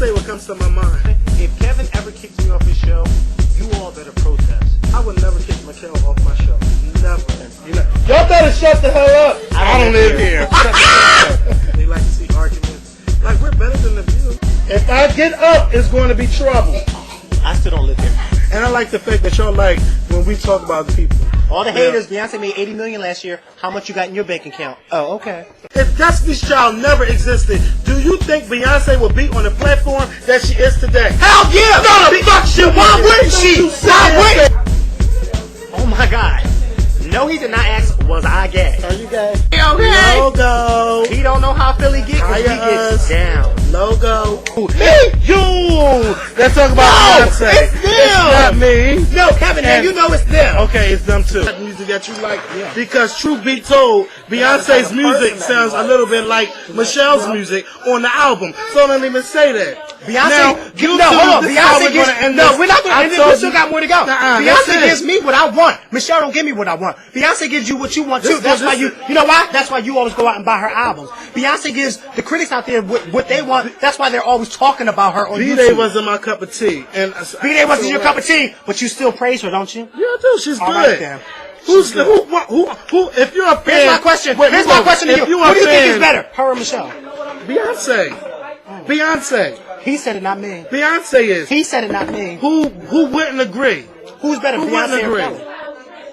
say what comes to my mind. If Kevin ever kicks me off his show, you all better protest. I would never kick Makael off my show. Never. Y'all better shut the hell up. I don't live here. They like to see arguments. Like, we're better than the View. If I get up, it's going to be trouble. I still don't live here. And I like the fact that y'all like when we talk about the people. All the haters, Beyonce made $80 million last year. How much you got in your bank account? Oh, okay. If Destiny's Child never existed, do you think Beyonce would be on the platform that she is today? Hell yeah! No, the fuck she Why wouldn't she? Why wouldn't? Oh my God. No, he did not ask, was I gay? Are you gay? Okay. Logo. He don't know how Philly get, because he gets down. Logo. Hey, you! Let's talk about Beyonce. It's them. It's not me. No, Kevin, now you know it's them. Okay, it's them too. That music that you like, because truth be told, Beyonce's music sounds a little bit like Michelle's music on the album. So don't even say that. Beyonce, now, hold on. Beyonce gives, we're not going to end this. We still got more to go. Beyonce gives me what I want. Michelle don't give me what I want. Beyonce gives you what you want too. That's why you know why? That's why you always go out and buy her albums. Beyonce gives the critics out there what they want. That's why they're always talking about her on YouTube. B-Day wasn't my cup of tea. And B-Day wasn't your cup of tea, but you still praise her, don't you? Yeah, I do. She's good. Right, then. Who? If you're a fan, here's my question. Here's my question to you. Who do you think is better, her or Michelle? Beyonce. Beyonce. He said it, not me. Beyonce is. He said it, not me. Who wouldn't agree? Who's better, Beyonce or Kelly?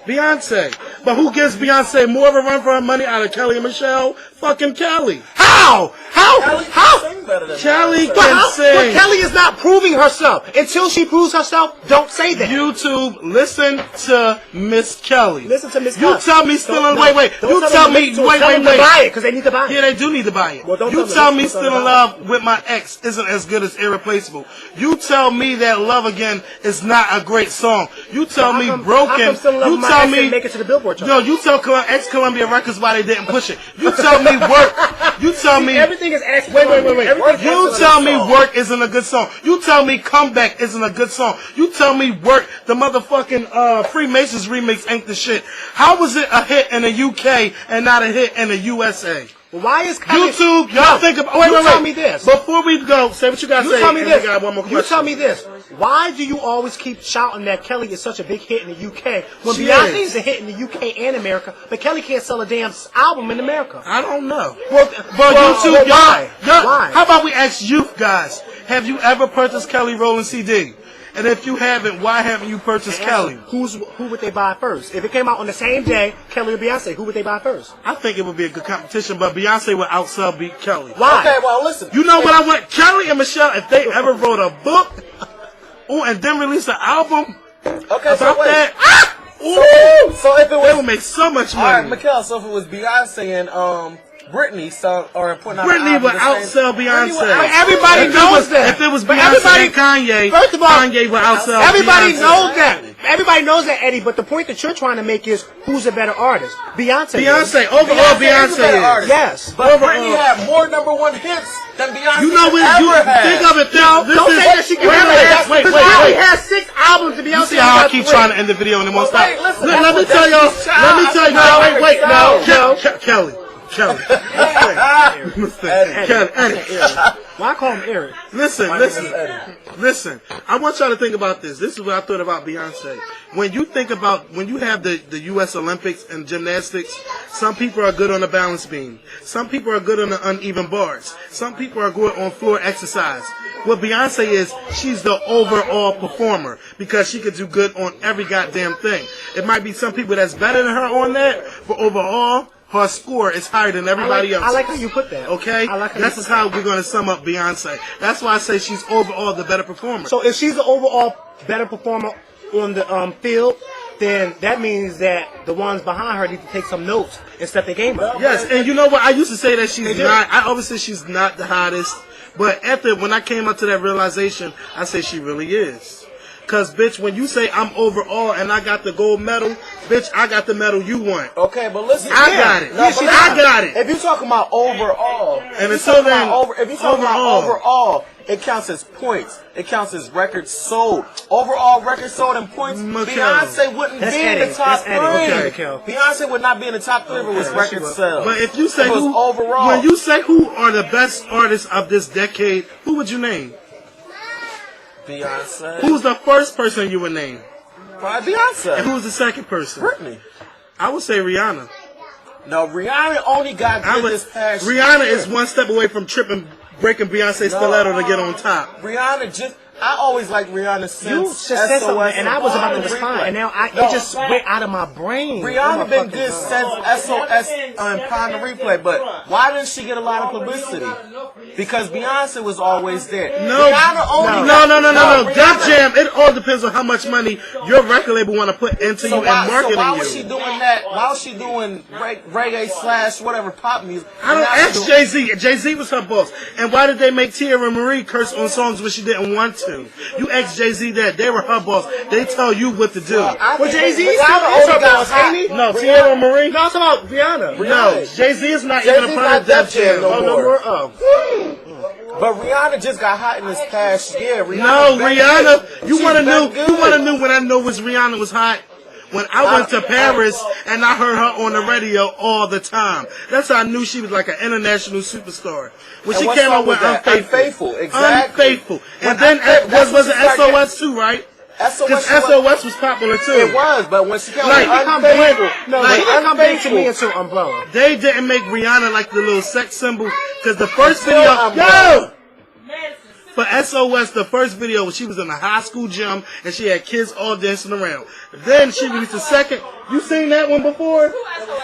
Beyonce. But who gives Beyonce more of a run for her money out of Kelly and Michelle? Fucking Kelly. How? Kelly can sing. But Kelly is not proving herself. Until she proves herself, don't say that. YouTube, listen to Miss Kelly. Listen to Miss Kelly. You tell me still in wait. You tell me wait. Buy it because they need to buy it. Yeah, they do need to buy it. Well, you tell me still in love with my ex isn't as good as Irreplaceable. You tell me that Love Again is not a great song. You tell me Broken. You tell me make it to the Billboard chart. No, you tell ex-Columbia Records why they didn't push it. You tell me Work. You tell me everything is asked. Wait. You tell me Work isn't a good song. You tell me Comeback isn't a good song. You tell me Work, the motherfucking Freemasons remix ain't the shit. How was it a hit in the UK and not a hit in the USA? Well, why is YouTube? Y'all think about. Wait. Tell me this. Before we go, say what you gotta say. Tell me this. We got one more question. You tell me this. Why do you always keep shouting that Kelly is such a big hit in the UK when Beyonce is a hit in the UK and America, but Kelly can't sell a damn album in America? I don't know. But YouTube, why? How about we ask you guys? Have you ever purchased Kelly Rowland CD? And if you haven't, why haven't you purchased Kelly? Who would they buy first? If it came out on the same day, Kelly or Beyonce, who would they buy first? I think it would be a good competition, but Beyonce would outsell beat Kelly. Why? Okay, well, listen. You know what I want? Kelly and Michelle, if they ever wrote a book, and then release an album about that, so if it was, they would make so much money. All right, Makael, so if it was Beyonce and Britney, Britney would outsell Beyonce. Everybody knows that. If it was Beyonce and Kanye, first of all, Kanye would outsell everybody Beyonce. knows that. Everybody knows that, Eddie. But the point that you're trying to make is who's a better artist? Beyonce. Overall, Beyonce is. Yes, but Britney had more #1 hits than Beyonce. You know when you think of it, don't say that she can wait. Beyonce has 6 albums to Beyonce. You see how I keep trying to end the video and it won't stop? Listen, let me tell y'all. Kelly. Kelly. Why call him Eric? Listen. I want y'all to think about this. This is what I thought about Beyonce. When you have the U.S. Olympics and gymnastics, some people are good on the balance beam. Some people are good on the uneven bars. Some people are good on floor exercise. What Beyonce is, she's the overall performer because she could do good on every goddamn thing. It might be some people that's better than her on that, but overall, her score is higher than everybody else. I like how you put that. Okay? This is how we're going to sum up Beyonce. That's why I say she's overall the better performer. So if she's the overall better performer on the field, then that means that the ones behind her need to take some notes and step their game up. Yes, and you know what? I used to say that she's not. I always say she's not the hottest. But when I came up to that realization, I say she really is. Because, bitch, when you say I'm overall and I got the gold medal, bitch, I got the medal you want. Okay, but listen. I got it. I got it. If you're talking about overall, and until then, if you're talking about overall, it counts as points. It counts as records sold. Overall records sold and points. Beyonce wouldn't be in the top 3. Beyonce would not be in the top 3 if it was records sold. But if you say overall, when you say who are the best artists of this decade, who would you name? Beyonce. Who's the first person you would name? Probably Beyonce. And who's the second person? Britney. I would say Rihanna. No, Rihanna only got good this past Rihanna year. is one step away from breaking Beyonce's stiletto to get on top. Rihanna just... I always liked Rihanna since You just said something, and I was about to respond, and now it just went out of my brain. Rihanna been good since SOS and Prime the Replay, but why didn't she get a lot of publicity? Because Beyonce was always there. No, Rihanna only no. Def Jam, it all depends on how much money your record label want to put into you and marketing why you. was she doing that? Why was she doing reggae / whatever pop music? I don't ask Jay-Z. Jay-Z was her boss. And why did they make Tierra Marie curse on songs when she didn't want to? You ask Jay-Z that. They were her boss. They tell you what to do. Well, Jay-Z is her boss, ain't he? No, Tierra Marie? No, I'm talking about Rihanna. No, Jay-Z is not even a part of Def Jam. no more. Oh. But Rihanna just got hot in this past year. Rihanna, you want to know when I know Rihanna was hot? When I went to Paris and I heard her on the radio all the time. That's how I knew she was like an international superstar. When she came out with Unfaithful, exactly. Unfaithful. And then was it SOS too, right? Because SOS was popular too. It was, but when she came out with Unfaithful, she didn't come big to me until Umbrella. They didn't make Rihanna like the little sex symbol. Because the first video, for SOS, the first video, she was in a high school gym and she had kids all dancing around. Then she released the second. You seen that one before?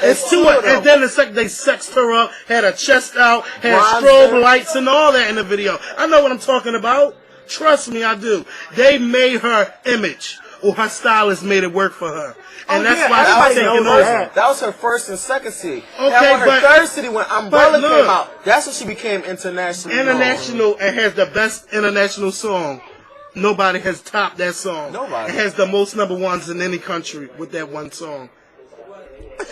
It's two. And then the second, they sexed her up, had her chest out, had strobe lights and all that in the video. I know what I'm talking about. Trust me, I do. They made her image, or her stylist made it work for her. And that's why everybody she's taking knows over. that was her first and second CD. Okay, now, when her but third CD, when Umbrella look, came out, that's when she became international. International, and has the best international song. Nobody has topped that song. Nobody. It has the most number ones in any country with that one song.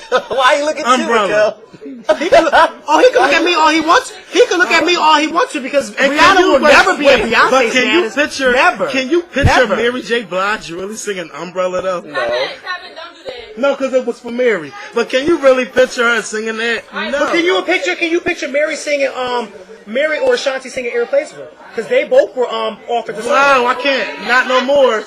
Why you looking at Umbrella. you, He can look at me all he wants. He can look at me all he wants to because Rihanna will never be a Beyonce But can you status. picture? Never. Can you picture Never. Mary J. Blige really singing Umbrella though? No. Stop it, don't do that. No, because it was for Mary. But can you really picture her singing that? No. But can you picture Mary singing Mary or Ashanti singing Irreplaceable? Because they both were offered the song. Wow, I can't. Not no more.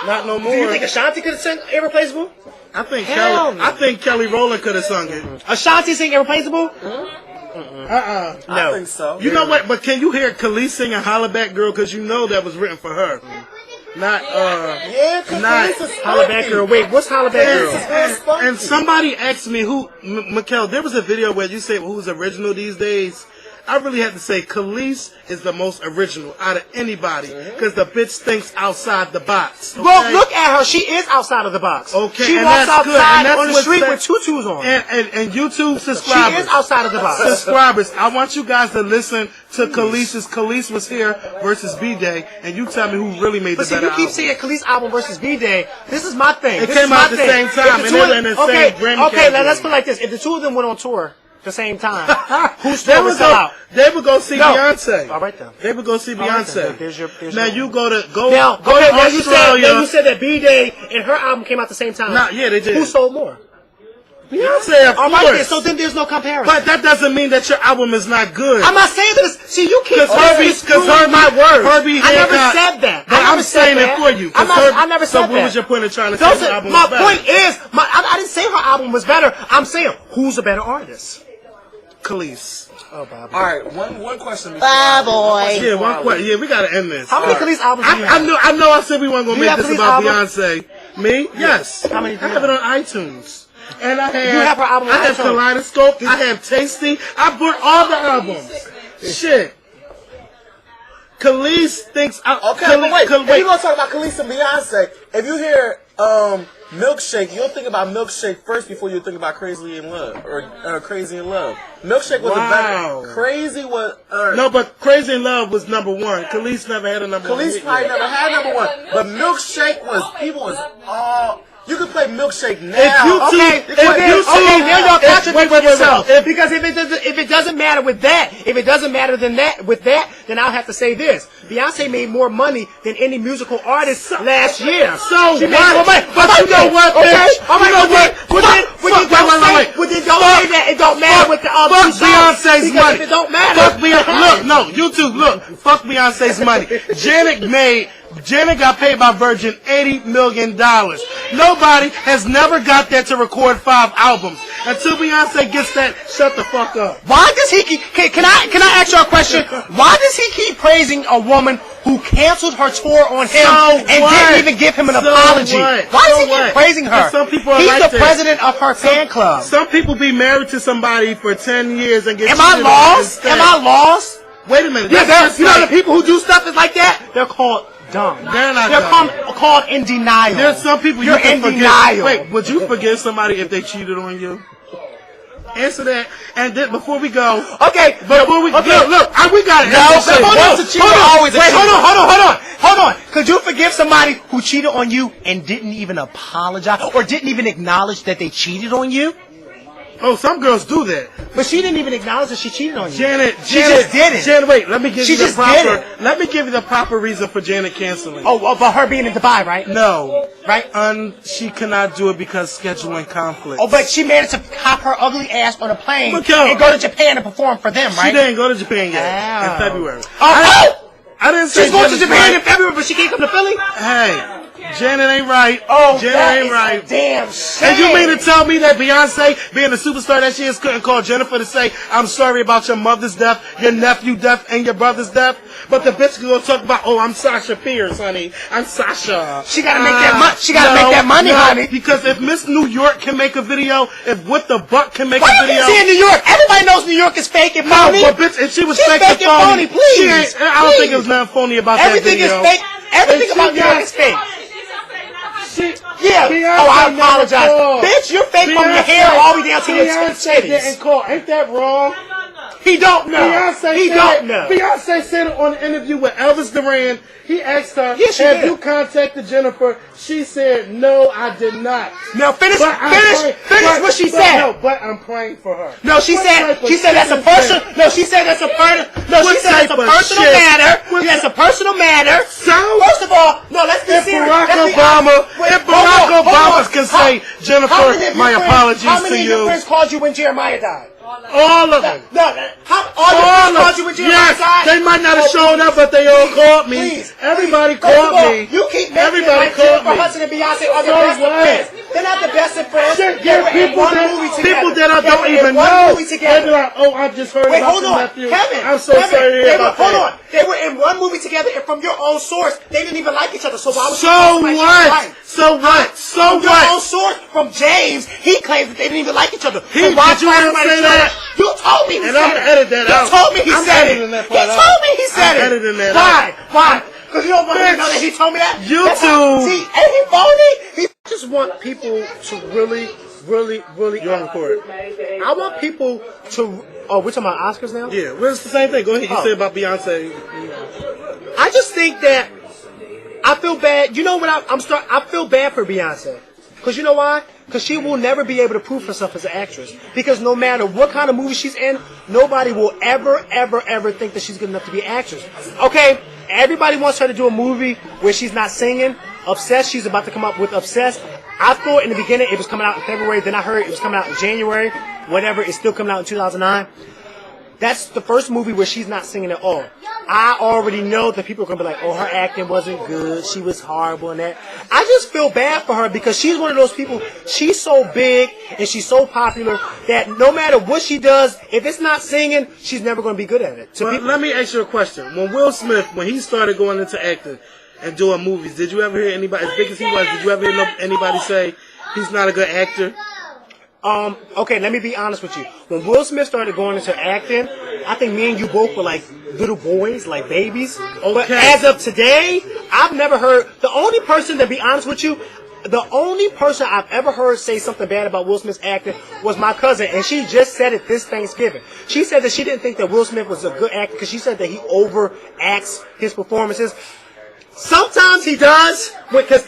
Not no more. Do you think Ashanti could have sung Irreplaceable? I think Hell Kelly. no. I think Kelly Rowland could have sung it. Ashanti sing Irreplaceable? I think so. You know what? But can you hear Kelis singing "Holla Back Girl"? Because you know that was written for her. Not not Holla Back Girl. Wait, what's Holla Back Girl? And somebody asked me who, Makael, there was a video where you say who's original these days. I really had to say Kelis is the most original out of anybody because the bitch thinks outside the box. Okay? Well, look at her. She is outside of the box. Okay, she and walks that's good. outside And that's on the what street that- with tutus on. And YouTube subscribers. She is outside of the box. Subscribers, I want you guys to listen to Kelis's Kelis Was Here versus B-Day, and you tell me who really made But the see, better you keep album. saying Kelis album versus B-Day. This is my thing. It This came is out my at the thing. same time, If and they were in the same Grammy Okay, now let's category. put it like this. If the two of them went on tour at the same time, who's They still would would sell out? go see No. Beyonce. All right then. They would go see All right, Beyonce. then. There's your Now you go now, to now you Australia. said that B-Day and her album came out at the same time. Nah, yeah, they did. Who sold more? Beyonce, of All right, course. then, so then there's no comparison. But that doesn't mean that your album is not good. I'm not saying this. See, you keep Because my words. Herbie I never Hancock- said that. But I'm saying it for you. I never said that. So what was your point of trying to say Those the are- album my was better? point is, I didn't say her album was better. I'm saying who's a better artist. Kelis. Oh, Bob. All right, one question. Yeah, one question. Yeah, we gotta end this. How many Kelis albums do you have? I know. I said we weren't gonna Do you make have this Kelis about album? Beyonce. Me? Yes. How many do I you have it have? on iTunes. And I have. You have her album on I have iTunes? Kaleidoscope. I have Tasty. I bought all the albums. Shit. Kelis thinks. Okay, but wait. If you gonna talk about Kelis and Beyonce, if you hear Milkshake, you'll think about Milkshake first before you think about Crazy in Love or Crazy in Love. Milkshake was a better. Crazy was No, but Crazy in Love was number one. Kelis never had a number one. Kelis hit probably yet. never had number one, but Milkshake was people was all. You can play Milkshake now. Okay, now y'all contradict yourself. Because if it doesn't matter with that, then I'll have to say this: Beyonce made more money than any musical artist last year. So she made more money. But you know what, bitch? You know what? Well, then don't say that it don't matter with the other fuck Beyonce's money. If it don't matter. Fuck Beyonce. Look, no, YouTube. Look, fuck Beyonce's money. Janet got paid by Virgin $80 million. Nobody has never got that to record 5 albums. Until Beyonce gets that, shut the fuck up. Why does he keep... Can I ask you a question? Why does he keep praising a woman who canceled her tour on him didn't even give him an apology? Why does he keep praising her? Some people are He's the president of her fan club. Some people be married to somebody for 10 years and get Am I lost? Am I lost? Wait a minute. Yeah, you know the people who do stuff like that? They're called dumb. They're not They're called in denial. There's some people You're in denial. Wait, would you forgive somebody if they cheated on you? Answer that. And then before we go. Okay. Before we go. Look, we got it. Hold on. Could you forgive somebody who cheated on you and didn't even apologize or didn't even acknowledge that they cheated on you? Oh, some girls do that. But she didn't even acknowledge that she cheated on you. Janet just did it. Janet, wait, let me give you the proper reason for Janet canceling. Oh, but her being in Dubai, right? No. Right? She cannot do it because scheduling conflicts. Oh, but she managed to hop her ugly ass on a plane and Makael. go to Japan and perform for them, right? She didn't go to Japan yet in February. I didn't say she's going to Japan in February, but she can't come to Philly? Hey. Janet ain't right. Janet ain't right. Damn shame. And you mean to tell me that Beyonce, being the superstar that she is, couldn't call Jennifer to say, I'm sorry about your mother's death, your nephew death, and your brother's death? But the bitch can go talk about, I'm Sasha Fierce, honey. I'm Sasha. She gotta make that money. She gotta make that money, honey. Because if Miss New York can make a video, if What the Buck can make a video. Why you saying New York? Everybody knows New York is fake and phony. No, but bitch, if she was fake and phony, please. I don't think it was nothing phony about that video. Everything is fake. Everything about New York is fake. Yeah. Beyonce I apologize. Bitch, you're fake from your hair all the way down to your titties. Ain't that wrong? He don't know. Beyonce said it on an interview with Elvis Duran. He asked her, have you contacted Jennifer? She said, no, I did not. Now finish what she said. No, but I'm praying for her. No, she said that's a personal. No, she said that's a personal. No, she said that's a personal matter. That's a personal matter. So first of all, no, let's be serious. If Barack Obama can say, Jennifer, my apologies to you. How many of your friends called you when Jeremiah died? All of them. No, all your friends called you when Jeremiah died? They might not have shown up, but they all called me. Please. Everybody called me. You keep making it like Jennifer Hudson and Beyonce are the best of friends. They're not the best of friends. People that I don't even know. They be like, I just heard about your nephew. I'm so sorry about that. Hold on. They were in one movie together, and from your own source, they didn't even like each other. So why would you what? So what? So from your own source, from James, he claims that they didn't even like each other. Did you ever say that? You told me he said it. And I'm gonna edit that out. You told me he said it. He told me he said it. I'm editing that out. Why? Because you don't want me to know that he told me that? YouTube. See, ain't he phony? I just want people to really you're on record. I want people to. Oh, we're talking about Oscars now? Yeah, well, it's the same thing. Go ahead. You say about Beyonce. I just think that I feel bad. You know what? I feel bad for Beyonce. Because you know why? Because she will never be able to prove herself as an actress. Because no matter what kind of movie she's in, nobody will ever think that she's good enough to be an actress. Okay, everybody wants her to do a movie where she's not singing. Obsessed, she's about to come up with Obsessed. I thought in the beginning it was coming out in February. Then I heard it was coming out in January. Whatever, it's still coming out in 2009. That's the first movie where she's not singing at all. I already know that people are going to be like, her acting wasn't good. She was horrible and that. I just feel bad for her because she's one of those people, she's so big and she's so popular that no matter what she does, if it's not singing, she's never going to be good at it. Well, let me ask you a question. When Will Smith, when he started going into acting and doing movies, did you ever hear anybody, as big as he was, did you ever hear anybody say he's not a good actor? Okay, let me be honest with you. When Will Smith started going into acting, I think me and you both were like little boys, like babies. Okay. But as of today, I've never heard, the only person, to be honest with you, the only person I've ever heard say something bad about Will Smith's acting was my cousin, and she just said it this Thanksgiving. She said that she didn't think that Will Smith was a good actor because she said that he overacts his performances. Sometimes he does, because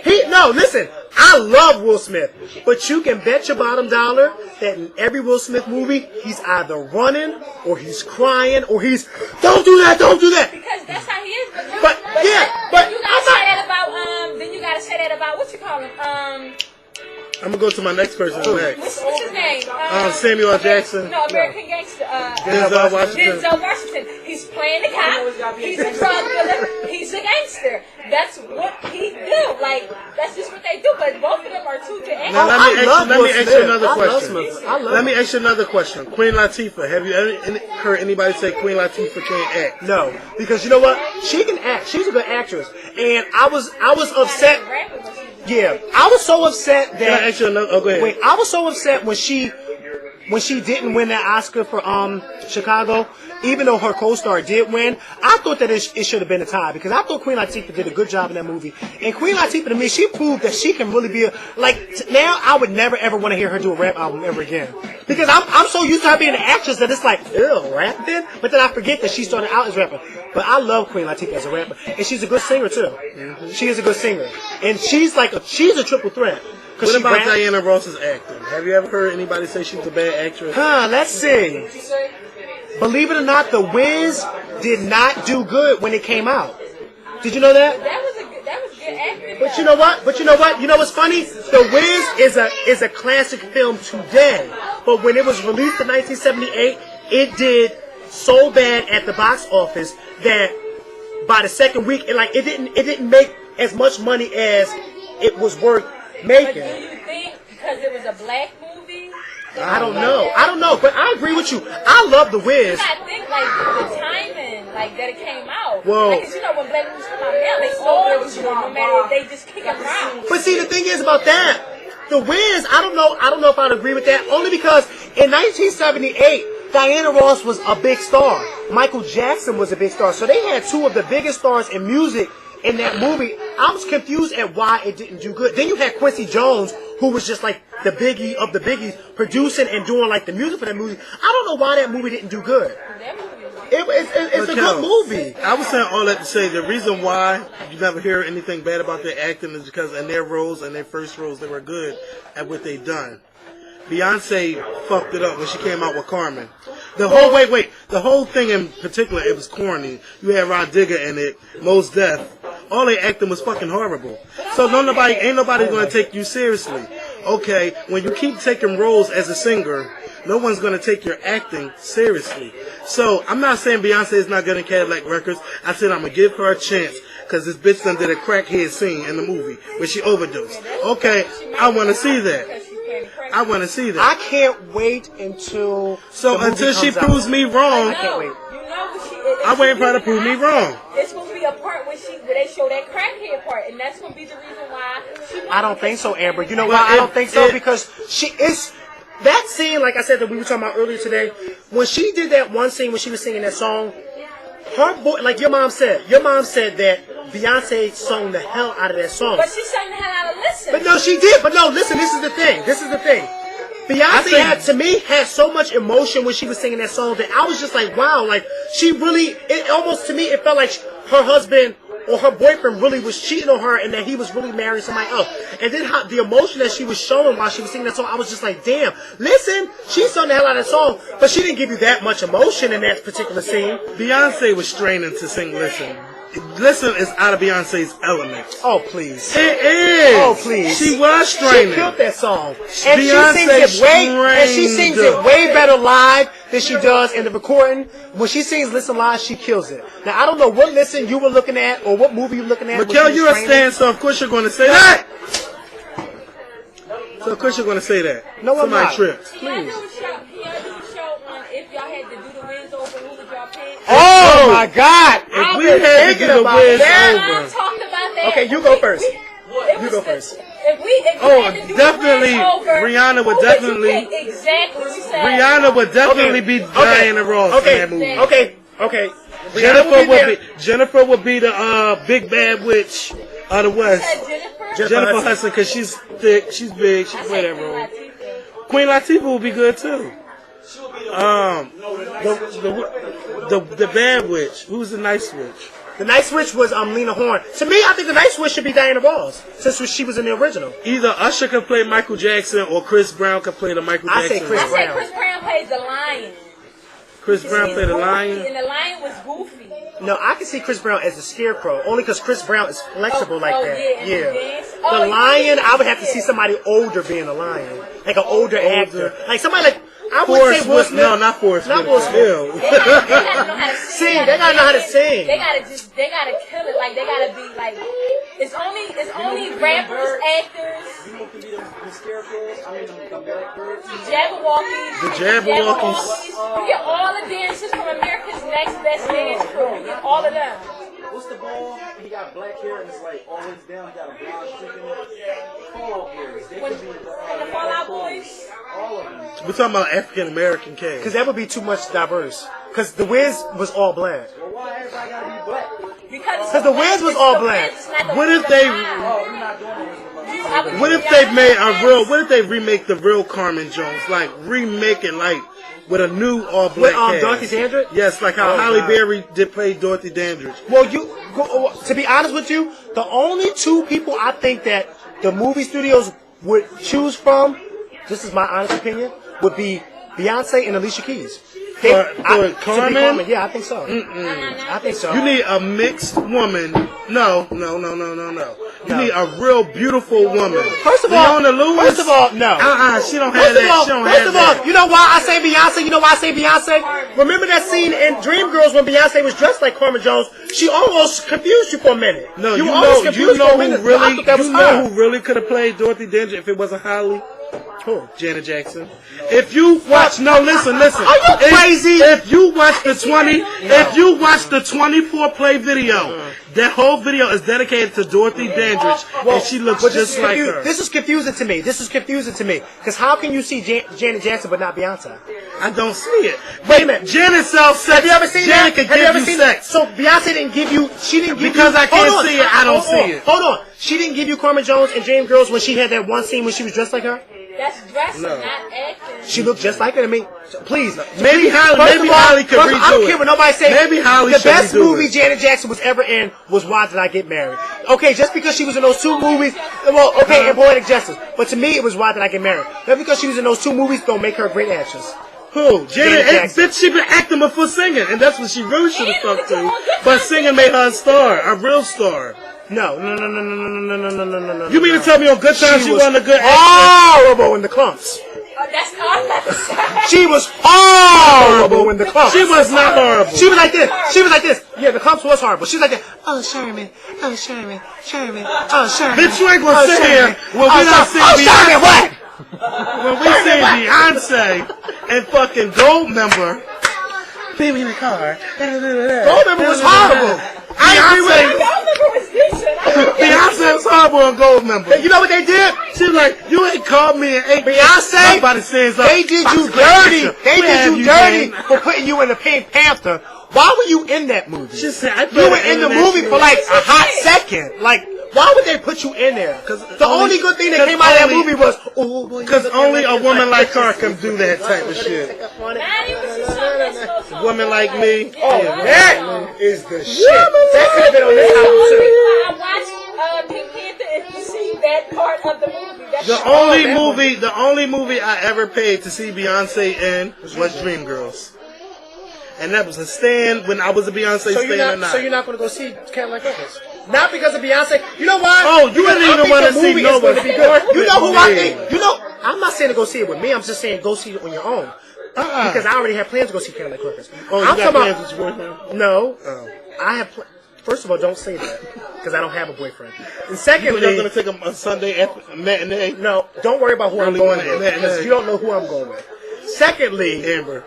Listen, I love Will Smith, but you can bet your bottom dollar that in every Will Smith movie, he's either running or he's crying or he's don't do that. Because that's how he is. But you gotta say that about Then you gotta say that about what you call him. I'm gonna go to my next person next. What's his name? Samuel L. Jackson. No, American Gangster. Denzel Washington. Denzel Washington. He's playing the cop. He's a drug dealer. He's a gangster. That's what he do. Like, that's just what they do. But both of them are two good actors. Now let me ask you another question. Let me ask you another question. Queen Latifah. Have you ever heard anybody say Queen Latifah can't act? No, because you know what? She can act. She's a good actress. And I was upset. Yeah, I was so upset that. Can I ask you another? Oh, go ahead. Wait, I was so upset when she didn't win that Oscar for Chicago, even though her co-star did win. I thought that it should have been a tie because I thought Queen Latifah did a good job in that movie. And Queen Latifah, to me, she proved that she can really be now I would never ever want to hear her do a rap album ever again because I'm so used to her being an actress that it's like, ew, rapping. But then I forget that she started out as a rapper. But I love Queen Latifah as a rapper, and she's a good singer too. Mm-hmm. She is a good singer, and she's a triple threat. What about Diana Ross's acting? Have you ever heard anybody say she's a bad actress? Let's see. Believe it or not, The Wiz did not do good when it came out. Did you know that? That was good acting. But you know what? You know what's funny? The Wiz is a classic film today. But when it was released in 1978, it did so bad at the box office that by the second week, it didn't make as much money as it was worth making. But do you think because it was a black movie? I don't know, but I agree with you. I love The Wiz. I think the timing, that it came out. Whoa. Because when black movies come out now, they so no matter if they just kick them around. But see, the thing is about that, The Wiz, I don't know if I'd agree with that. Only because in 1978, Diana Ross was a big star. Michael Jackson was a big star. So they had two of the biggest stars in music in that movie. I was confused at why it didn't do good. Then you had Quincy Jones, who was just like the biggie of the biggies, producing and doing the music for that movie. I don't know why that movie didn't do good. It's a good movie. I was saying all that to say the reason why you never hear anything bad about their acting is because in their roles and their first roles they were good at what they done. Beyonce fucked it up when she came out with Carmen. The whole thing in particular, it was corny. You had Rod Digger in it, Mos Def. All their acting was fucking horrible. So ain't nobody gonna take you seriously. Okay, when you keep taking roles as a singer, no one's gonna take your acting seriously. So I'm not saying Beyonce is not good in Cadillac Records. I said I'm gonna give her a chance because this bitch done did a crackhead scene in the movie where she overdosed. Okay, I want to see that. I can't wait until she proves me wrong. I can't wait. I'm waiting for her to prove me wrong. It's supposed to be a part where they show that crackhead part, and that's going to be the reason why. I don't think so, Amber. You know why I don't think so? Because she is. That scene, like I said, that we were talking about earlier today, when she did that one scene when she was singing that song, her voice, like your mom said that Beyonce sung the hell out of that song. But she sang the hell out of Listen. But no, she did. But no, listen, this is the thing. Beyonce had so much emotion when she was singing that song that I was just like, wow, she really, it felt like her husband or her boyfriend really was cheating on her and that he was really marrying somebody else. And then the emotion that she was showing while she was singing that song, I was just like, damn, listen, she sung the hell out of that song, but she didn't give you that much emotion in that particular scene. Beyonce was straining to sing Listen. Listen is out of Beyonce's element. Oh, please. It is. Oh, please. She was straining. She killed that song. And she sings it way better live than she does in the recording. When she sings Listen live, she kills it. Now, I don't know what Listen you were looking at or what movie you were looking at. Makael, you're a stan, so of course you're going to say that. So of course you're going to say that. No, I'm not. Tripped. Please. If y'all had to do the Wiz over, who would y'all pick? Oh my God! If we had to do the Wiz over. Talked about that. Okay, you go first. You go first. Definitely. Rihanna would definitely. Exactly. Rihanna would definitely be Diana Ross in that movie. Okay. Jennifer would be the big bad witch of the West. Jennifer Hudson, because she's thick, she's big, she can play that role. Queen Latifah would be good too. The bad witch. Who's the nice witch? The Night Switch was Lena Horne. To me, I think the Night Switch should be Diana Ross, since she was in the original. Either Usher could play Michael Jackson or Chris Brown could play the Michael Jackson. I say Chris Brown plays the lion. Chris Brown played the lion? And the lion was goofy. No, I can see Chris Brown as the Scarecrow, only because Chris Brown is flexible like that. Yeah. The lion, I would have to see somebody older being a lion. Like an older actor. Like somebody like... I would say Will Smith. No, not Forrest. Not Will Smith. They gotta know how to sing. They gotta know how to sing. They gotta kill it. Like they gotta be like. It's only rappers, actors. Jabberwockies. The Jabberwockies. You get all the dancers from America's Next Best Dance Crew. You get all of them. What's the ball? He got black hair and it's like always down. He got a blonde streak in it. Fall Boys. They could be From the Fallout Boys. all of them. We're talking about African American cast. Because that would be too much diverse. Because The Wiz was all black. Well, why everybody gotta be black? Because The Wiz was all black. What if they? What if they made a real? What if they remake the real Carmen Jones? Like remake it like with a new all black cast. Dorothy Dandridge? Yes, like how Halle Berry did play Dorothy Dandridge. Well, to be honest with you, the only two people I think that the movie studios would choose from, this is my honest opinion, would be Beyonce and Alicia Keys. Carmen? Yeah, I think so. I think so. You need a mixed woman. No. You need a real beautiful woman. First of all, no. She don't have that. First of all, you know why I say Beyonce? Remember that scene in Dreamgirls when Beyonce was dressed like Carmen Jones? She almost confused you for a minute. No, you know who really could have played Dorothy Dandridge if it wasn't Holly? Who? Janet Jackson. If you watch, listen. Are you crazy? If you watch the 24 play video, that whole video is dedicated to Dorothy Dandridge, and she looks just like her. This is confusing to me. Because how can you see Janet Jackson but not Beyonce? I don't see it. Wait a minute. Janet sells sex. Have you ever seen Janet that? could give you sex. So Beyonce didn't give you. She didn't give because you. I can't see it. I don't see it. Hold on. She didn't give you Carmen Jones and Dreamgirls when she had that one scene when she was dressed like her. That's dressing, not acting. She looked just like her to me. Please, maybe Holly could redo it. I don't care what nobody say. Maybe Holly the should best redo movie it. Janet Jackson was ever in was Why Did I Get Married? Okay, just because she was in those two movies, and Poetic Justice. But to me, it was Why Did I Get Married? Just because she was in those two movies, don't make her a great actress. Who? Janet Jackson. She been acting before singing, and that's what she really should have stuck to. But singing made her a star, a real star. No. You mean to tell me on Good Times she wasn't a good actress? Horrible in the Clumps. That's all I'm saying. She was horrible in the Clumps. She was not horrible. She was like this. Yeah, the Clumps was horrible. She was like that. Oh, Sherman. Oh, Sherman. Oh, Sherman. Bitch, you ain't gonna sit here when we not sing Sherman, what? When we sing Beyonce and fucking Goldmember. Baby in the car. Goldmember was horrible. Beyonce was horrible on Goldmember. You know what they did? She was like, you ain't called me and ain't Beyonce. They did you dirty. They did you dirty for putting you in the Pink Panther. Why were you in that movie? She said, you were in the movie for like a hot second. Like, why would they put you in there? Because the only good thing that came out of that movie was, because only a woman like her can do that type of shit. A woman like me. Oh, that is the shit. That could have been on this album too. I watched Pink Panther and you see that part of the movie. The only movie I ever paid to see Beyonce in was Dreamgirls. And that was a stand when I was a Beyonce stand or not. So you're not going to go see Cadillac Records? Not because of Beyonce. You know why? Oh, you didn't even want to see no one. You know who I think? I'm not saying to go see it with me. I'm just saying go see it on your own. Because I already have plans to go see Cadillac Records. Oh, you got plans with your boyfriend? No. I have First of all, don't say that. Because I don't have a boyfriend. And secondly... You're going to take a Sunday matinee? No, don't worry about who I'm going with. Because you don't know who I'm going with. Secondly... Amber.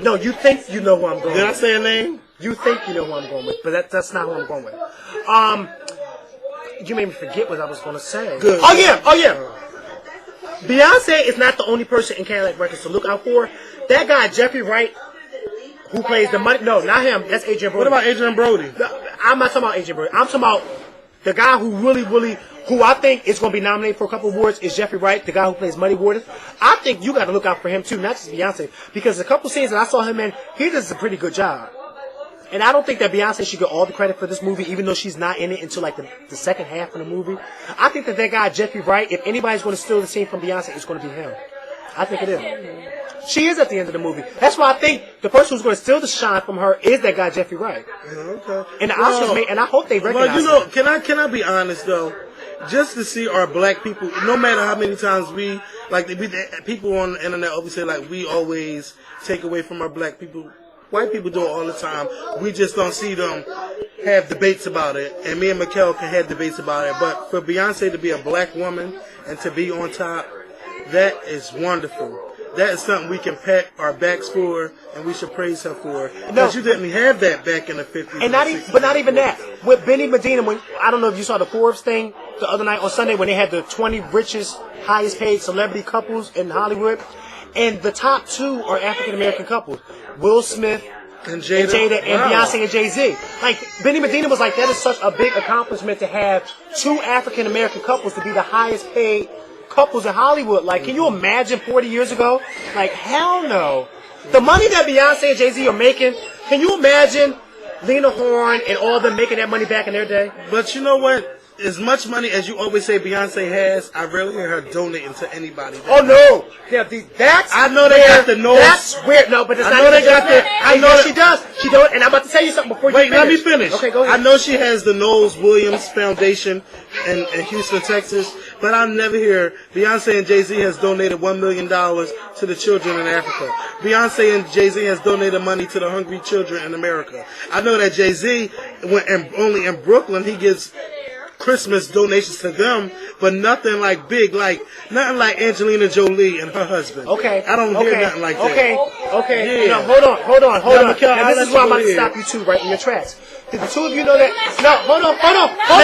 No, you think you know who I'm going with. Did I say a name? You think you know who I'm going with, but that's not who I'm going with. You made me forget what I was going to say. Good. Oh yeah. Beyonce is not the only person in Cadillac Records to look out for. That guy Jeffrey Wright, who plays the money. No, not him. That's Adrian Brody. What about Adrian Brody? I'm not talking about Adrian Brody. I'm talking about the guy who who I think is going to be nominated for a couple awards is Jeffrey Wright, the guy who plays Muddy Waters. I think you got to look out for him too, not just Beyonce, because a couple scenes that I saw him in, he does a pretty good job. And I don't think that Beyonce should get all the credit for this movie, even though she's not in it until like the second half of the movie. I think that guy, Jeffrey Wright, if anybody's going to steal the scene from Beyonce, it's going to be him. I think it is. She is at the end of the movie. That's why I think the person who's going to steal the shine from her is that guy, Jeffrey Wright. Okay. And the Oscars, and I hope they recognize well, can I be honest though? Just to see our black people, no matter how many times people on the internet always say like we always take away from our black people. White people do it all the time. We just don't see them have debates about it. And me and Makael can have debates about it. But for Beyonce to be a black woman and to be on top, that is wonderful. That is something we can pat our backs for, and we should praise her for. Because you didn't have that back in the 50s. And not even that. With Benny Medina, I don't know if you saw the Forbes thing the other night on Sunday when they had the 20 richest, highest paid celebrity couples in Hollywood. And the top 2 are African American couples. Will Smith and Jada and Beyonce and Jay-Z. Like, Benny Medina was like, that is such a big accomplishment to have 2 African American couples to be the highest paid couples in Hollywood. Like, can you imagine 40 years ago? Like, hell no. The money that Beyonce and Jay-Z are making, can you imagine Lena Horne and all of them making that money back in their day? But you know what? As much money as you always say Beyonce has, I rarely hear her donating to anybody. Oh no! Yeah, I know they got the nose. That's weird. No, but it's not. They got the. I know she does. She don't. And I'm about to tell you something before you finish. Let me finish. Okay, go ahead. I know she has the Knowles Williams Foundation in Houston, Texas, but I never hear Beyonce and Jay-Z has donated $1 million to the children in Africa. Beyonce and Jay-Z has donated money to the hungry children in America. I know that Jay-Z, only in Brooklyn, he gives Christmas donations to them, but nothing like nothing like Angelina Jolie and her husband. Okay. I don't hear nothing like that. Okay. Yeah. No, hold on. Makael, And this is why I'm about to stop you too, right in your tracks. Did the 2 of you know that? No, hold on.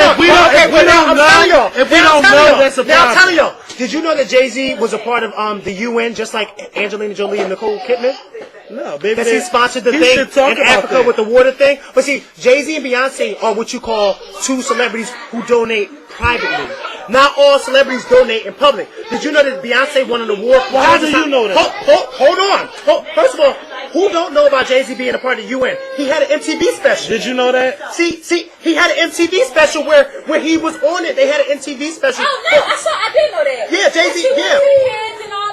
If we don't know, that's a problem. Now I'm telling y'all. Did you know that Jay-Z was a part of the UN, just like Angelina Jolie and Nicole Kidman? No, baby. Because he sponsored the thing in Africa with the water thing. But see, Jay-Z and Beyonce are what you call 2 celebrities who donate privately. Not all celebrities donate in public. Did you know that Beyonce won an award? Well, how do you know that? Hold on. First of all, who don't know about Jay-Z being a part of the UN? He had an MTV special. Did you know that? See, he had an MTV special where when he was on it, they had an MTV special. Oh no, I didn't know that. Yeah, Jay-Z, yeah.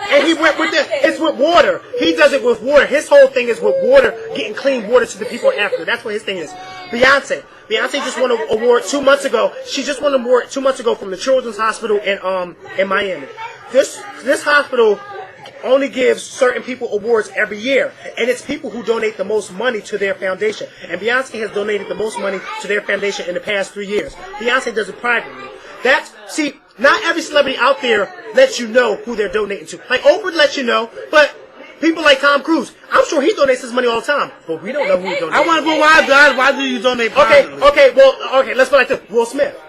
And he went with it. It's with water. He does it with water. His whole thing is with water, getting clean water to the people in Africa. That's what his thing is. Beyonce just won an award 2 months ago. She just won an award 2 months ago from the Children's Hospital in Miami. This hospital only gives certain people awards every year, and it's people who donate the most money to their foundation. And Beyonce has donated the most money to their foundation in the past 3 years. Beyonce does it privately. Not every celebrity out there lets you know who they're donating to. Like Oprah lets you know, but people like Tom Cruise, I'm sure he donates his money all the time, but we don't know who he donates. I want to know why do you donate privately? Okay, let's go like this. Will Smith.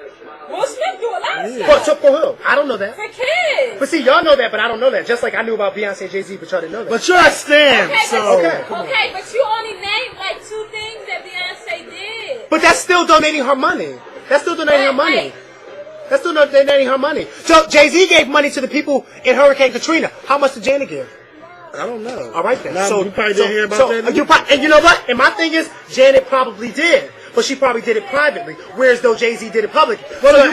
Will Smith do a lot of stuff. For who? I don't know that. For kids. But see, y'all know that, but I don't know that. Just like I knew about Beyonce and Jay-Z, but y'all didn't know that. But you're a stan, Okay, but you only named like 2 things that Beyonce did. But that's still donating her money. So Jay-Z gave money to the people in Hurricane Katrina. How much did Janet give? I don't know. All right then. So you probably didn't hear about that. And you know what? And my thing is, Janet probably did. But she probably did it privately, whereas though Jay-Z did it publicly. Well,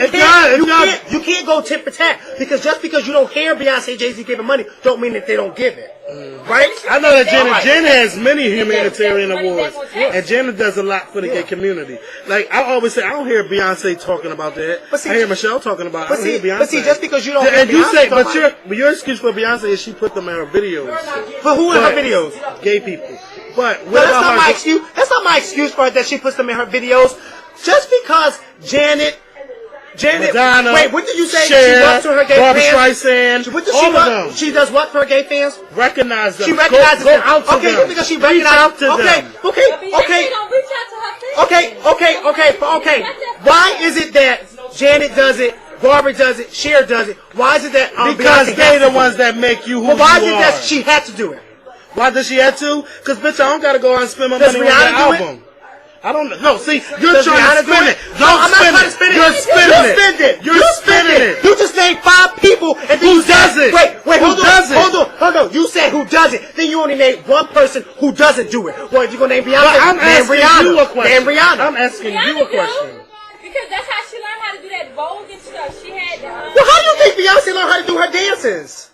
you can't go tit for tat, because just because you don't hear Beyonce and Jay-Z giving money, don't mean that they don't give it. Right? I know that Janet has many humanitarian awards, and Janet does a lot for the gay community. Like I always say, I don't hear Beyonce talking about that. I hear Michelle talking about it. I don't hear Beyonce. But see, just because you don't hear Beyonce, but your excuse for Beyonce is she put them in her videos. But who in her videos? Gay people. But that's not my excuse. That's not my excuse for her that she puts them in her videos. Just because Janet, Madonna, wait, what did you say? Cher, she loves to her gay Barbra fans. Streisand, What does she love? She does what for her gay fans? Recognize them. She recognizes go them. Out to them. Because she recognizes them. Okay. Why is it that Janet does it, Barbara does it, Cher does it? Why is it that because they're the ones that make you who you are. Why is it that she had to do it? Why does she have to? Because bitch, I don't gotta go out and spend my money on that album. I don't know. See, you're trying to spin it. I'm not trying to spin it. You're spinning it. You're spinning it. You just named 5 people and then who does it? Wait, hold on. You said who does it. Then you only named one person who doesn't do it. Well, you gonna name Beyonce? I'm asking you a question. Name Rihanna. I'm asking you a question. Because that's how she learned how to do that Vogue and stuff. She had Well, how do you think Beyonce learned how to do her dances?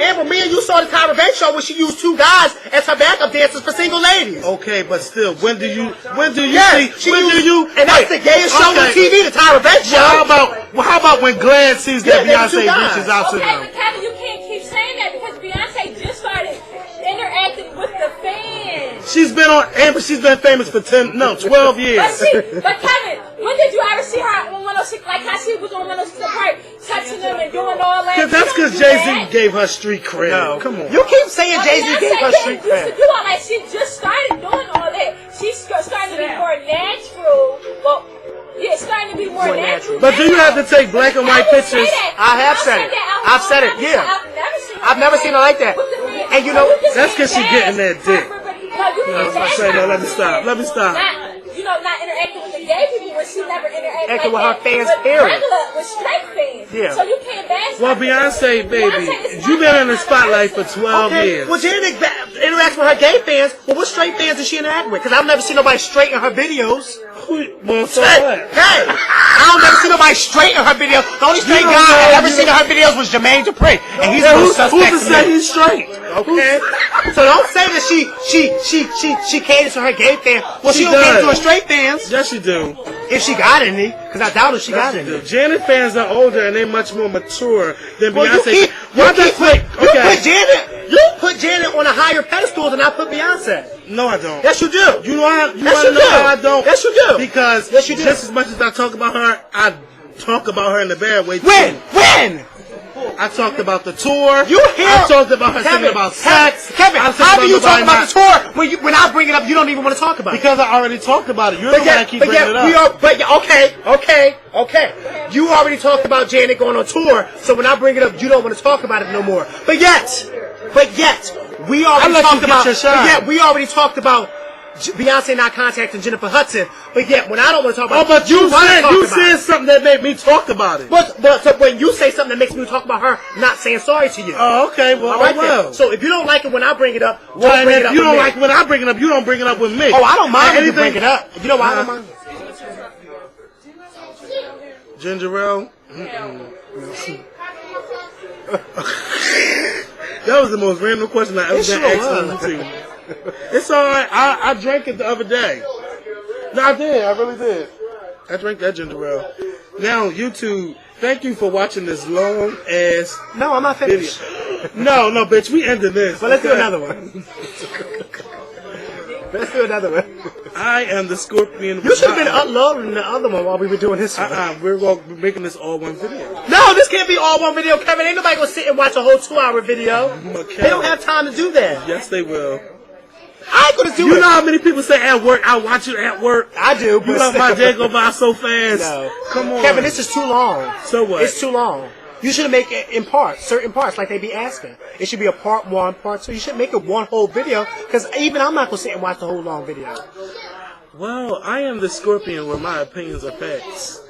Amber, me and you saw the Tyra Banks show where she used 2 guys as her backup dancers for single ladies. Okay, but still, when do you and that's the gayest show on TV, the Tyra Banks show. How about when Glad sees that Beyonce reaches out to okay, them? but Kevin, you can't keep saying that because Beyonce just started interacting with the fans. She's been famous for 12 years. But Kevin, when did you ever see her on 106? Like how she was on 106 Park, touching them and doing all that? That's because Jay-Z gave her street cred. No, come on. You keep saying Jay-Z gave her street cred. Used to do all that. She just started doing all that. She's starting to be more natural. Well, yeah, it's starting to be more natural. But do you have to take black and white pictures? I have said it. I've said it. Yeah. I've never seen her like that. And you know, that's because she's getting that dick. No, let me stop. Not interacting with the gay people when she never interacted with her fans, period. With straight fans. Yeah. So you can't bash. Well, Beyonce, baby, you've been in the spotlight for 12 years. Well, Janet interacts with her gay fans. Well, what straight fans does she interact with? Because I've never seen nobody straight in her videos. Well, so what? Hey, I don't never see nobody straight in her videos. The only straight guy I ever seen in her videos was Jermaine Dupri, and he's who's to say he's straight? Okay, so don't say that she caters to her gay fans. Well, she don't cater to her straight fans. Yes, she do. If she got any, because I doubt if she got any. Janet fans are older and they're much more mature than Beyonce. You put Janet on a higher pedestal than I put Beyonce. No, I don't. Yes, you do. You want to know why I don't? Yes, you do. Because yes, you do. Just as much as I talk about her, I talk about her in the bad way too. When? I talked about the tour. I talked about her singing about sex. Kevin, how do you talk about the tour when I bring it up? You don't even want to talk about it because I already talked about it. You're the one that keep bringing it up. Okay. You already talked about Janet going on tour, so when I bring it up, you don't want to talk about it no more. But yet, we already talked about. We already talked about Beyonce not contacting Jennifer Hudson, but yet when I don't want to talk about but you said something that made me talk about it. But so when you say something that makes me talk about her not saying sorry to you. Oh, okay. Well, well. So if you don't like it when I bring it up, if you don't like when I bring it up, you don't bring it up with me. Oh, I don't mind when you bring it up. You know why I don't mind? Ginger ale? That was the most random question I ever been asked on YouTube. It's alright. I drank it the other day. No, I did. I really did. I drank that ginger ale. Now, YouTube, thank you for watching this long ass. No, I'm not finished. No, bitch. We ended this. But let's do another one. Let's do another one. I am the Skorpion. You should have been uploading the other one while we were doing this one. We're making this all one video. No, this can't be all one video, Kevin. Ain't nobody gonna sit and watch a whole 2-hour video. Makael. They don't have time to do that. Yes, they will. I ain't gonna do it. You know how many people say at work, I watch it at work? I do, but you let my day go by so fast. No. Come on. Kevin, this is too long. So what? It's too long. You should make it in parts, certain parts, like they be asking. It should be a part 1, part 2. You should make it one whole video, because even I'm not gonna sit and watch the whole long video. Well, I am the Skorpion where my opinions are facts.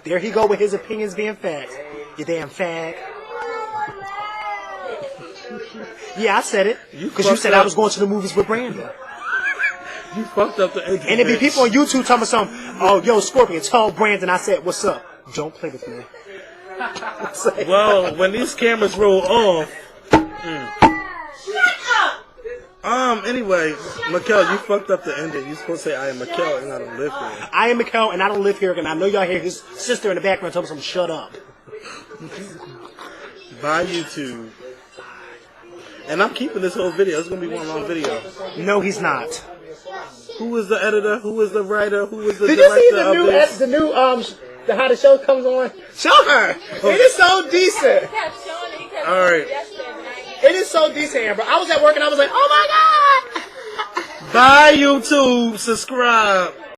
There he go with his opinions being facts. You damn fag. Yeah, I said it. Because you said I was going to the movies with Brandon. You fucked up the ending. And there be people on YouTube telling me something. Oh, yo, Skorpion, tell Brandon. I said, what's up? Don't play with me. Well, when these cameras roll off. Anyway, Makael, you fucked up the ending. You're supposed to say I am Makael and I don't live here. I am Makael and I don't live here. And I know y'all hear his sister in the background telling me shut up. Bye, YouTube. And I'm keeping this whole video. It's going to be one long video. No, he's not. Who is the editor? Who is the writer? Who is the Did director you see the new how the show comes on? Show her. Oh. It is so decent. All right. It is so decent, Amber. I was at work and I was like, oh my God. Bye, YouTube. Subscribe.